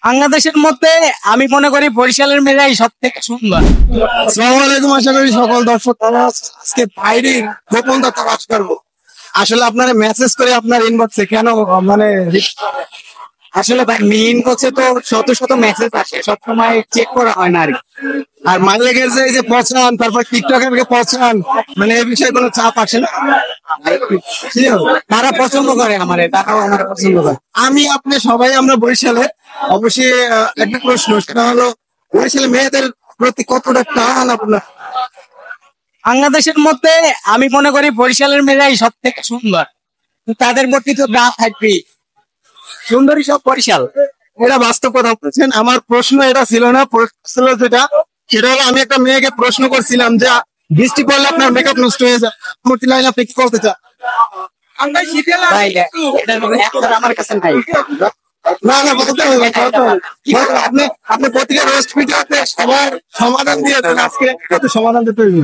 বাংলাদেশের মধ্যে আমি মনে করি বরিশালের মেয়েরাই সব থেকে সুন্দর। আসসালামু আলাইকুম, আশা করি সকল দর্শক ভালো আছেন। আজকে বাইরে গোপন তথ্য প্রকাশ করবো। আসলে আপনারা মেসেজ করে আপনার ইনবক্সে কেন মানে আসলে ভাই মেইন হচ্ছে তো শত শত মেসেজ আসে, সবসময় চেক করা হয় না আর কি। আর মালিকের যে এই যে পছান, তারপর টিকটকের কে পছান, মানে এই বিষয়ে কোনো চাপ আসে না? তারা পছন্দ করে আমারে, তারাও আমার পছন্দ করে। আমি আপনি সবাই আমরা বরিশালে, অবশ্যই একটা প্রশ্ন, সেটা হলো বরিশালে মেয়েদের প্রতি কতটা টান আপনার? বাংলাদেশের মধ্যে আমি মনে করি বরিশালের মেয়েরাই সব থেকে সুন্দর। তাদের প্রতি তো গা থাকবেই, সুন্দরী সব বরিশাল। এটা বাস্তব কথা বলছেন। আমার প্রশ্ন এটা ছিল না, প্রশ্ন ছিল সেটা হলো আমি একটা মেয়েকে প্রশ্ন করছিলাম যে বৃষ্টি পড়লে আপনার মেকআপ নষ্ট হয়ে যায়, মূর্তি লাইন আপনি কি করতে চান? ভাই এটার অ্যান্সার আমার কাছে নাই। না না, বলতে হবে, বলতে হবে। আপনি আপনি প্রতিটা রোস্ট ভিডিওতে সবার সমাধান দিয়ে দেন, আজকে একটু সমাধান দিতে হবে।